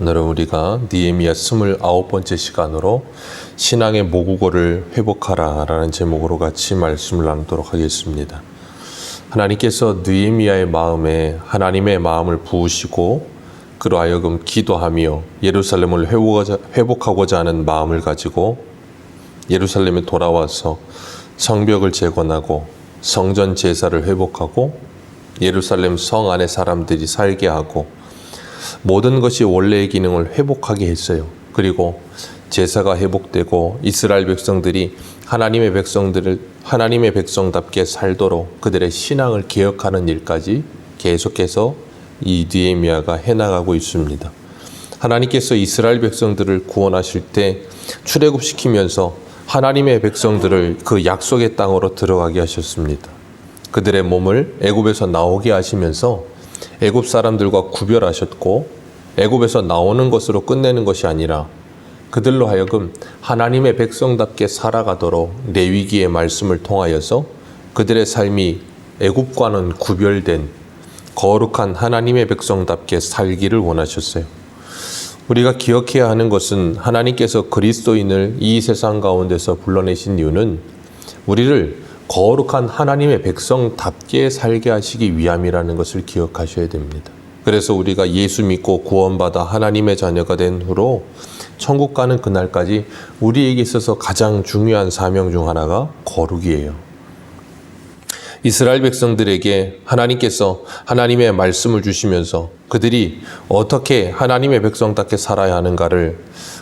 오늘은 우리가 느헤미야 29번째 시간으로 신앙의 모국어를 회복하라 라는 제목으로 같이 말씀을 나누도록 하겠습니다. 하나님께서 느헤미야의 마음에 하나님의 마음을 부으시고 그로 하여금 기도하며 예루살렘을 회복하고자 하는 마음을 가지고 예루살렘에 돌아와서 성벽을 재건하고 성전 제사를 회복하고 예루살렘 성 안에 사람들이 살게 하고 모든 것이 원래의 기능을 회복하게 했어요. 그리고 제사가 회복되고 이스라엘 백성들이 하나님의 백성답게 살도록 그들의 신앙을 개혁하는 일까지 계속해서 이 느헤미야가 해나가고 있습니다. 하나님께서 이스라엘 백성들을 구원하실 때 출애굽시키면서 하나님의 백성들을 그 약속의 땅으로 들어가게 하셨습니다. 그들의 몸을 애굽에서 나오게 하시면서 애굽 사람들과 구별하셨고 애굽에서 나오는 것으로 끝내는 것이 아니라 그들로 하여금 하나님의 백성답게 살아가도록 레위기의 말씀을 통하여서 그들의 삶이 애굽과는 구별된 거룩한 하나님의 백성답게 살기를 원하셨어요. 우리가 기억해야 하는 것은 하나님께서 그리스도인을 이 세상 가운데서 불러내신 이유는 우리를 거룩한 하나님의 백성답게 살게 하시기 위함이라는 것을 기억하셔야 됩니다. 그래서 우리가 예수 믿고 구원받아 하나님의 자녀가 된 후로 천국 가는 그날까지 우리에게 있어서 가장 중요한 사명 중 하나가 거룩이에요. 이스라엘 백성들에게 하나님께서 하나님의 말씀을 주시면서 그들이 어떻게 하나님의 백성답게 살아야 하는가를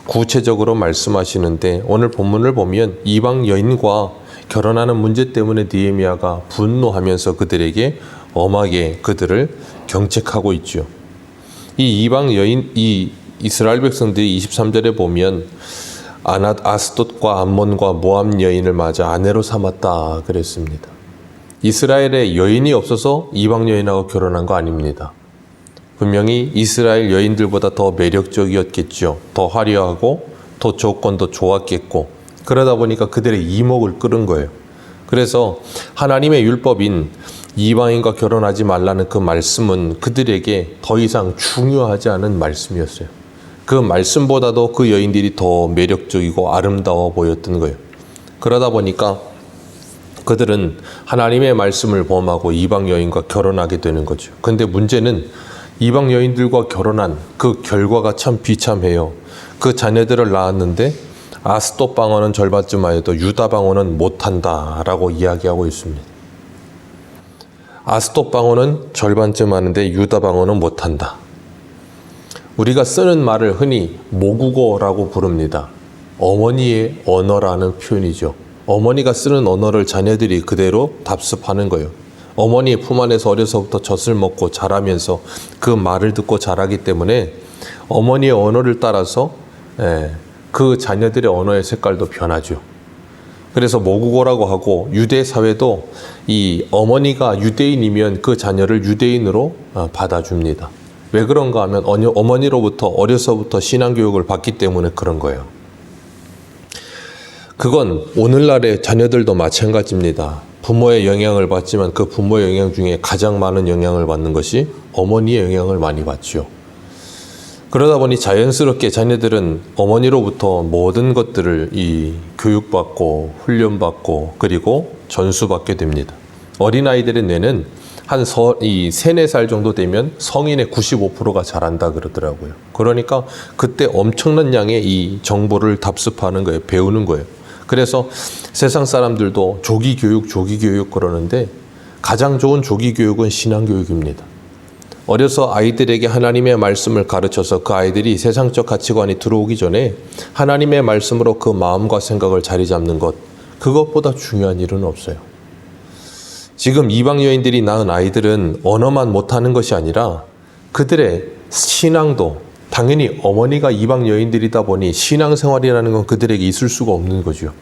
구체적으로 말씀하시는데 오늘 본문을 보면 이방 여인과 결혼하는 문제 때문에 느헤미야가 분노하면서 그들에게 엄하게 그들을 경책하고 있죠. 이 이방 여인, 이 이스라엘 백성들이 23절에 보면 아스돗과 암몬과 모압 여인을 맞아 아내로 삼았다 그랬습니다. 이스라엘에 여인이 없어서 이방 여인하고 결혼한 거 아닙니다. 분명히 이스라엘 여인들보다 더 매력적이었겠죠. 더 화려하고 더 조건도 좋았겠고 그러다 보니까 그들의 이목을 끌은 거예요. 그래서 하나님의 율법인 이방인과 결혼하지 말라는 그 말씀은 그들에게 더 이상 중요하지 않은 말씀이었어요. 그 말씀보다도 그 여인들이 더 매력적이고 아름다워 보였던 거예요. 그러다 보니까 그들은 하나님의 말씀을 범하고 이방 여인과 결혼하게 되는 거죠. 근데 문제는 이방 여인들과 결혼한 그 결과가 참 비참해요. 그 자녀들을 낳았는데 아스돗 방언은 절반쯤 하여도 유다 방언은 못한다 라고 이야기하고 있습니다. 아스돗 방언은 절반쯤 하는데 유다 방언은 못한다. 우리가 쓰는 말을 흔히 모국어라고 부릅니다. 어머니의 언어라는 표현이죠. 어머니가 쓰는 언어를 자녀들이 그대로 답습하는 거예요. 어머니의 품 안에서 어려서부터 젖을 먹고 자라면서 그 말을 듣고 자라기 때문에 어머니의 언어를 따라서 그 자녀들의 언어의 색깔도 변하죠. 그래서 모국어라고 하고 유대 사회도 이 어머니가 유대인이면 그 자녀를 유대인으로 받아줍니다. 왜 그런가 하면 어머니로부터 어려서부터 신앙교육을 받기 때문에 그런 거예요. 그건 오늘날의 자녀들도 마찬가지입니다. 부모의 영향을 받지만 그 부모의 영향 중에 가장 많은 영향을 받는 것이 어머니의 영향을 많이 받죠. 그러다 보니 자연스럽게 자녀들은 어머니로부터 모든 것들을 교육받고 훈련받고 그리고 전수받게 됩니다. 어린아이들의 뇌는 한 3, 4살 정도 되면 성인의 95%가 자란다 그러더라고요. 그러니까 그때 엄청난 양의 이 정보를 답습하는 거예요. 배우는 거예요. 그래서 세상 사람들도 조기 교육 그러는데 가장 좋은 조기 교육은 신앙교육입니다. 어려서 아이들에게 하나님의 말씀을 가르쳐서 그 아이들이 세상적 가치관이 들어오기 전에 하나님의 말씀으로 그 마음과 생각을 자리 잡는 것, 그것보다 중요한 일은 없어요. 지금 이방 여인들이 낳은 아이들은 언어만 못하는 것이 아니라 그들의 신앙도 당연히 어머니가 이방 여인들이다 보니 신앙생활이라는 건 그들에게 있을 수가 없는 거죠.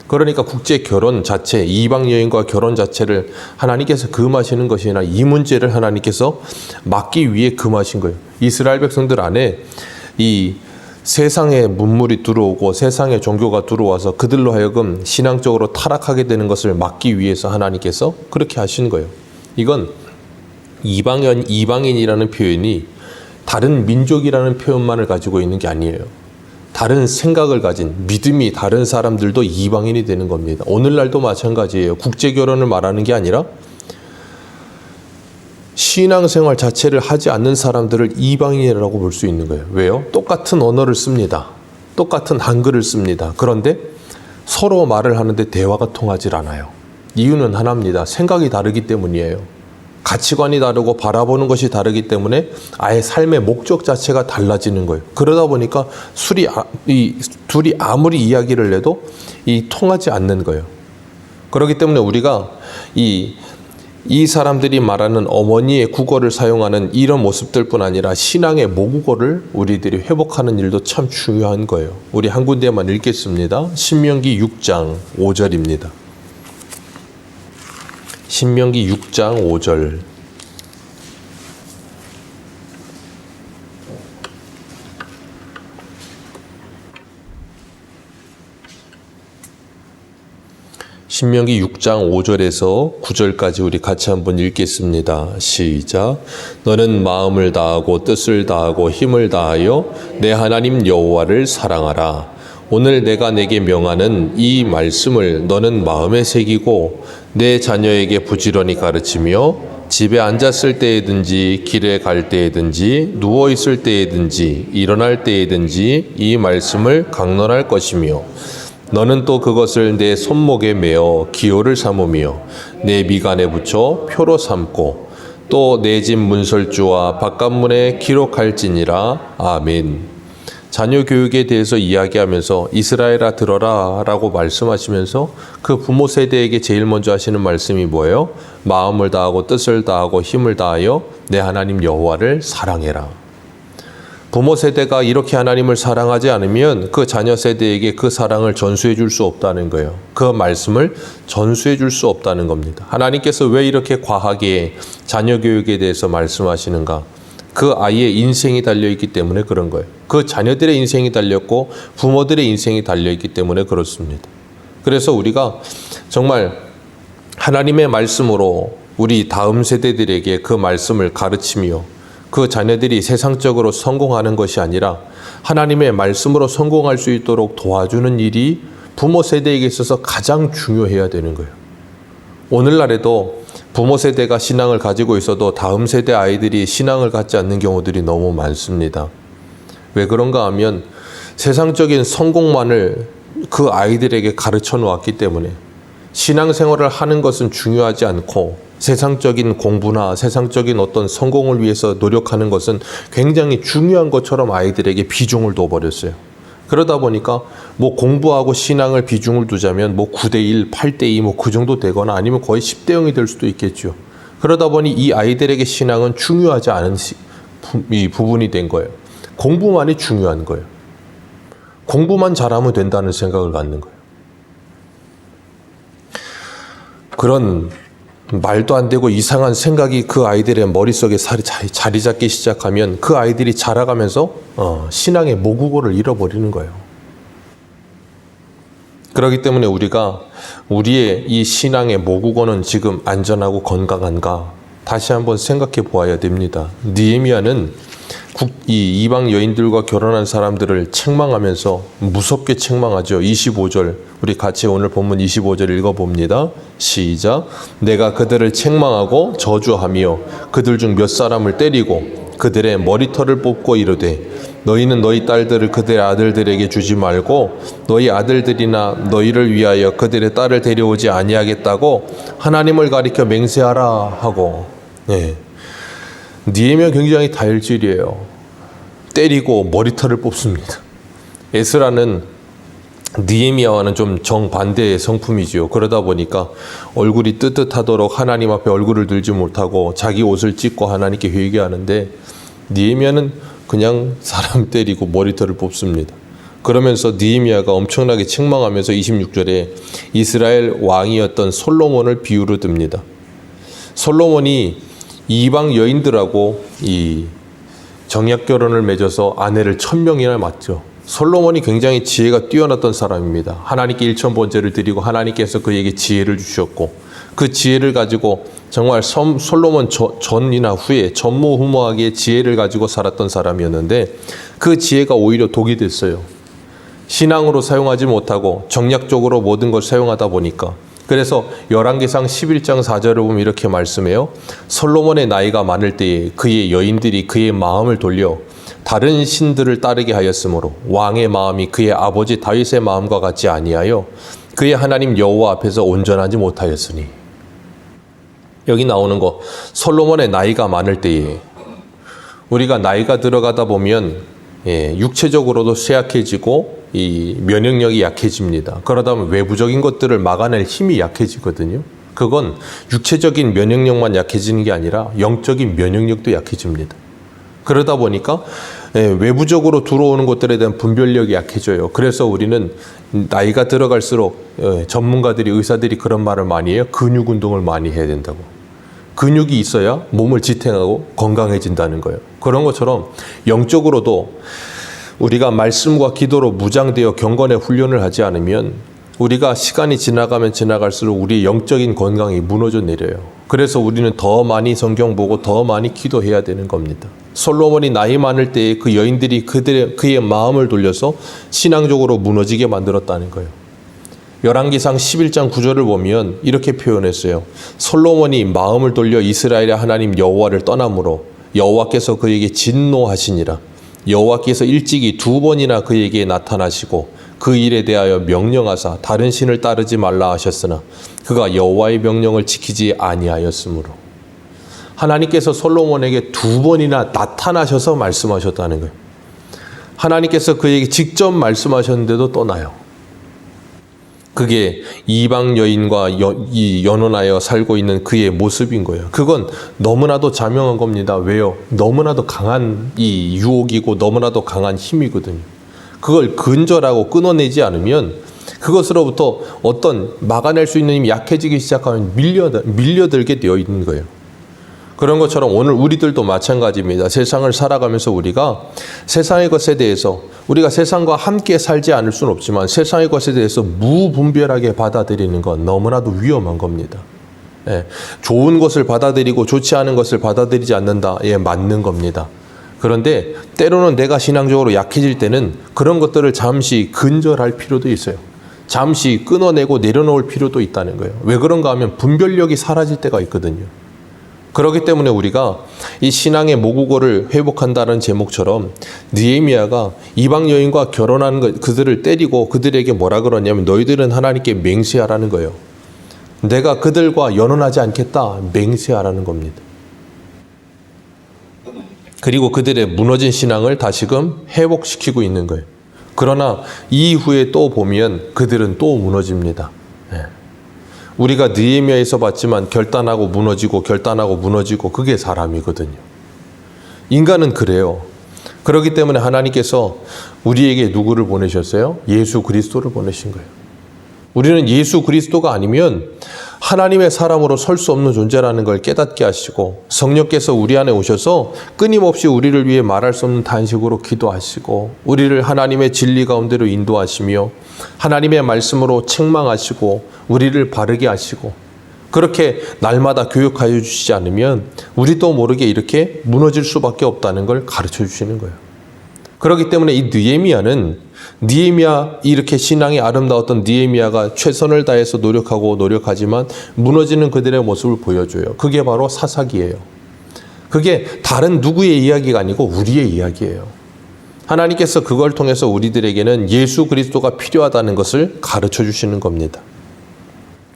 그러니까 국제 결혼 자체, 이방 여인과 결혼 자체를 하나님께서 금하시는 것이 아니라 이 문제를 하나님께서 막기 위해 금하신 거예요. 이스라엘 백성들 안에 이 세상의 문물이 들어오고 세상의 종교가 들어와서 그들로 하여금 신앙적으로 타락하게 되는 것을 막기 위해서 하나님께서 그렇게 하신 거예요. 이건 이방인이라는 표현이 다른 민족이라는 표현만을 가지고 있는 게 아니에요. 다른 생각을 가진 믿음이 다른 사람들도 이방인이 되는 겁니다. 오늘날도 마찬가지예요. 국제결혼을 말하는 게 아니라 신앙생활 자체를 하지 않는 사람들을 이방인이라고 볼 수 있는 거예요. 왜요? 똑같은 언어를 씁니다. 똑같은 한글을 씁니다. 그런데 서로 말을 하는데 대화가 통하지 않아요. 이유는 하나입니다. 생각이 다르기 때문이에요. 가치관이 다르고 바라보는 것이 다르기 때문에 아예 삶의 목적 자체가 달라지는 거예요. 그러다 보니까 둘이 아무리 이야기를 해도 통하지 않는 거예요. 그렇기 때문에 우리가 이 사람들이 말하는 어머니의 국어를 사용하는 이런 모습들뿐 아니라 신앙의 모국어를 우리들이 회복하는 일도 참 중요한 거예요. 우리 한 군데만 읽겠습니다. 신명기 6장 5절입니다. 신명기 6장 5절. 신명기 6장 5절에서 9절까지 우리 같이 한번 읽겠습니다. 시작. 너는 마음을 다하고 뜻을 다하고 힘을 다하여 내 하나님 여호와를 사랑하라. 오늘 내가 내게 명하는 이 말씀을 너는 마음에 새기고 내 자녀에게 부지런히 가르치며 집에 앉았을 때에든지 길에 갈 때에든지 누워 있을 때에든지 일어날 때에든지 이 말씀을 강론할 것이며 너는 또 그것을 내 손목에 매어 기호를 삼으며 내 미간에 붙여 표로 삼고 또 내 집 문설주와 바깥문에 기록할지니라. 아멘. 자녀 교육에 대해서 이야기하면서 이스라엘아 들어라 라고 말씀하시면서 그 부모 세대에게 제일 먼저 하시는 말씀이 뭐예요? 마음을 다하고 뜻을 다하고 힘을 다하여 내 하나님 여호와를 사랑해라. 부모 세대가 이렇게 하나님을 사랑하지 않으면 그 자녀 세대에게 그 사랑을 전수해 줄 수 없다는 거예요. 그 말씀을 전수해 줄 수 없다는 겁니다. 하나님께서 왜 이렇게 과하게 자녀 교육에 대해서 말씀하시는가? 그 아이의 인생이 달려있기 때문에 그런 거예요. 그 자녀들의 인생이 달렸고 부모들의 인생이 달려있기 때문에 그렇습니다. 그래서 우리가 정말 하나님의 말씀으로 우리 다음 세대들에게 그 말씀을 가르치며 그 자녀들이 세상적으로 성공하는 것이 아니라 하나님의 말씀으로 성공할 수 있도록 도와주는 일이 부모 세대에게 있어서 가장 중요해야 되는 거예요. 오늘날에도 부모 세대가 신앙을 가지고 있어도 다음 세대 아이들이 신앙을 갖지 않는 경우들이 너무 많습니다. 왜 그런가 하면 세상적인 성공만을 그 아이들에게 가르쳐 놓았기 때문에 신앙생활을 하는 것은 중요하지 않고 세상적인 공부나 세상적인 어떤 성공을 위해서 노력하는 것은 굉장히 중요한 것처럼 아이들에게 비중을 둬버렸어요. 그러다 보니까 뭐 공부하고 신앙을 비중을 두자면 뭐 9대1, 8대2 뭐 그 정도 되거나 아니면 거의 10대 0이 될 수도 있겠죠. 그러다 보니 이 아이들에게 신앙은 중요하지 않은 이 부분이 된 거예요. 공부만이 중요한 거예요. 공부만 잘하면 된다는 생각을 갖는 거예요. 그런 말도 안 되고 이상한 생각이 그 아이들의 머릿속에 자리 잡기 시작하면 그 아이들이 자라가면서 신앙의 모국어를 잃어버리는 거예요. 그렇기 때문에 우리가 우리의 이 신앙의 모국어는 지금 안전하고 건강한가 다시 한번 생각해 보아야 됩니다. 느헤미야는 이 이방 여인들과 결혼한 사람들을 책망하면서 무섭게 책망하죠. 25절 우리 같이 오늘 본문 25절 읽어봅니다. 시작. 내가 그들을 책망하고 저주하며 그들 중 몇 사람을 때리고 그들의 머리털을 뽑고 이르되 너희는 너희 딸들을 그들의 아들들에게 주지 말고 너희 아들들이나 너희를 위하여 그들의 딸을 데려오지 아니하겠다고 하나님을 가리켜 맹세하라 하고. 느헤미야 굉장히 다혈질이에요. 때리고 머리털을 뽑습니다. 에스라는 느헤미야와는 좀 정반대의 성품이지요. 그러다 보니까 얼굴이 뜨뜻하도록 하나님 앞에 얼굴을 들지 못하고 자기 옷을 찢고 하나님께 회개하는데 느헤미야는 그냥 사람 때리고 머리털을 뽑습니다. 그러면서 느헤미야가 엄청나게 책망하면서 26절에 이스라엘 왕이었던 솔로몬을 비유로 듭니다. 솔로몬이 이방 여인들하고 이 정약 결혼을 맺어서 아내를 1000명이나 낳죠. 솔로몬이 굉장히 지혜가 뛰어났던 사람입니다. 하나님께 일천번제를 드리고 하나님께서 그에게 지혜를 주셨고 그 지혜를 가지고 정말 솔로몬 전이나 후에 전무후무하게 지혜를 가지고 살았던 사람이었는데 그 지혜가 오히려 독이 됐어요. 신앙으로 사용하지 못하고 정략적으로 모든 걸 사용하다 보니까. 그래서 열왕기상 11장 4절을 보면 이렇게 말씀해요. 솔로몬의 나이가 많을 때에 그의 여인들이 그의 마음을 돌려 다른 신들을 따르게 하였으므로 왕의 마음이 그의 아버지 다윗의 마음과 같지 아니하여 그의 하나님 여호와 앞에서 온전하지 못하였으니. 여기 나오는 거 솔로몬의 나이가 많을 때에 우리가 나이가 들어가다 보면 육체적으로도 쇠약해지고 이 면역력이 약해집니다. 그러다 보면 외부적인 것들을 막아낼 힘이 약해지거든요. 그건 육체적인 면역력만 약해지는 게 아니라 영적인 면역력도 약해집니다. 그러다 보니까 외부적으로 들어오는 것들에 대한 분별력이 약해져요. 그래서 우리는 나이가 들어갈수록 전문가들이 의사들이 그런 말을 많이 해요. 근육 운동을 많이 해야 된다고. 근육이 있어야 몸을 지탱하고 건강해진다는 거예요. 그런 것처럼 영적으로도 우리가 말씀과 기도로 무장되어 경건의 훈련을 하지 않으면 우리가 시간이 지나가면 지나갈수록 우리의 영적인 건강이 무너져 내려요. 그래서 우리는 더 많이 성경 보고 더 많이 기도해야 되는 겁니다. 솔로몬이 나이 많을 때에 그 여인들이 그의 마음을 돌려서 신앙적으로 무너지게 만들었다는 거예요. 열왕기상 11장 9절을 보면 이렇게 표현했어요. 솔로몬이 마음을 돌려 이스라엘의 하나님 여호와를 떠나므로 여호와께서 그에게 진노하시니라. 여호와께서 일찍이 2번이나 그에게 나타나시고 그 일에 대하여 명령하사 다른 신을 따르지 말라 하셨으나 그가 여호와의 명령을 지키지 아니하였으므로. 하나님께서 솔로몬에게 2번이나 나타나셔서 말씀하셨다는 거예요. 하나님께서 그에게 직접 말씀하셨는데도 떠나요. 그게 이방 여인과 연혼하여 살고 있는 그의 모습인 거예요. 그건 너무나도 자명한 겁니다. 왜요? 너무나도 강한 이 유혹이고 너무나도 강한 힘이거든요. 그걸 근절하고 끊어내지 않으면 그것으로부터 어떤 막아낼 수 있는 힘이 약해지기 시작하면 밀려들게 되어 있는 거예요. 그런 것처럼 오늘 우리들도 마찬가지입니다. 세상을 살아가면서 우리가 세상의 것에 대해서 우리가 세상과 함께 살지 않을 수는 없지만 세상의 것에 대해서 무분별하게 받아들이는 건 너무나도 위험한 겁니다. 좋은 것을 받아들이고 좋지 않은 것을 받아들이지 않는다. 맞는 겁니다. 그런데 때로는 내가 신앙적으로 약해질 때는 그런 것들을 잠시 근절할 필요도 있어요. 잠시 끊어내고 내려놓을 필요도 있다는 거예요. 왜 그런가 하면 분별력이 사라질 때가 있거든요. 그렇기 때문에 우리가 이 신앙의 모국어를 회복한다는 제목처럼 느헤미야가 이방 여인과 결혼하는 그들을 때리고 그들에게 뭐라 그러냐면 너희들은 하나님께 맹세하라는 거예요. 내가 그들과 연혼하지 않겠다 맹세하라는 겁니다. 그리고 그들의 무너진 신앙을 다시금 회복시키고 있는 거예요. 그러나 이후에 또 보면 그들은 또 무너집니다. 우리가 느헤미야에서 봤지만 결단하고 무너지고 그게 사람이거든요. 인간은 그래요. 그렇기 때문에 하나님께서 우리에게 누구를 보내셨어요? 예수 그리스도를 보내신 거예요. 우리는 예수 그리스도가 아니면 하나님의 사람으로 설 수 없는 존재라는 걸 깨닫게 하시고 성령께서 우리 안에 오셔서 끊임없이 우리를 위해 말할 수 없는 단식으로 기도하시고 우리를 하나님의 진리 가운데로 인도하시며 하나님의 말씀으로 책망하시고 우리를 바르게 하시고 그렇게 날마다 교육하여 주시지 않으면 우리도 모르게 이렇게 무너질 수밖에 없다는 걸 가르쳐 주시는 거예요. 그렇기 때문에 이 느헤미야 이렇게 신앙이 아름다웠던 느헤미야가 최선을 다해서 노력하지만 무너지는 그들의 모습을 보여줘요. 그게 바로 사사기예요. 그게 다른 누구의 이야기가 아니고 우리의 이야기예요. 하나님께서 그걸 통해서 우리들에게는 예수 그리스도가 필요하다는 것을 가르쳐 주시는 겁니다.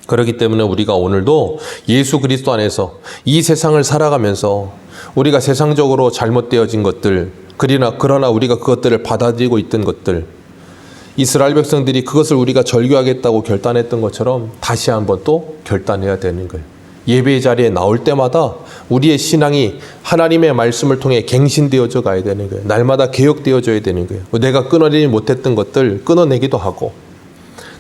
그렇기 때문에 우리가 오늘도 예수 그리스도 안에서 이 세상을 살아가면서 우리가 세상적으로 잘못되어진 것들 그러나 우리가 그것들을 받아들이고 있던 것들 이스라엘 백성들이 그것을 우리가 절규하겠다고 결단했던 것처럼 다시 한번 또 결단해야 되는 거예요. 예배의 자리에 나올 때마다 우리의 신앙이 하나님의 말씀을 통해 갱신되어져 가야 되는 거예요. 날마다 개혁되어져야 되는 거예요. 내가 끊어내지 못했던 것들 끊어내기도 하고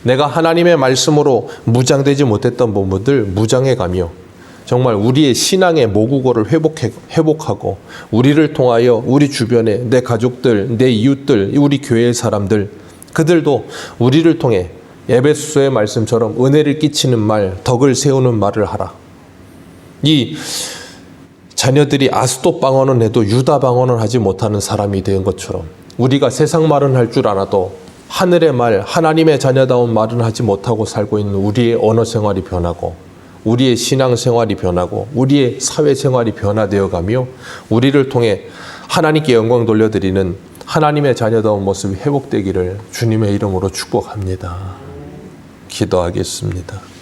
내가 하나님의 말씀으로 무장되지 못했던 부분들 무장해가며 정말 우리의 신앙의 모국어를 회복하고 우리를 통하여 우리 주변에 내 가족들, 내 이웃들, 우리 교회의 사람들 그들도 우리를 통해 에베소서의 말씀처럼 은혜를 끼치는 말, 덕을 세우는 말을 하라. 이 자녀들이 아스도 방언은 해도 유다 방언은 하지 못하는 사람이 된 것처럼 우리가 세상 말은 할 줄 알아도 하늘의 말, 하나님의 자녀다운 말은 하지 못하고 살고 있는 우리의 언어 생활이 변하고 우리의 신앙 생활이 변하고 우리의 사회 생활이 변화되어 가며 우리를 통해 하나님께 영광 돌려드리는 하나님의 자녀다운 모습이 회복되기를 주님의 이름으로 축복합니다. 기도하겠습니다.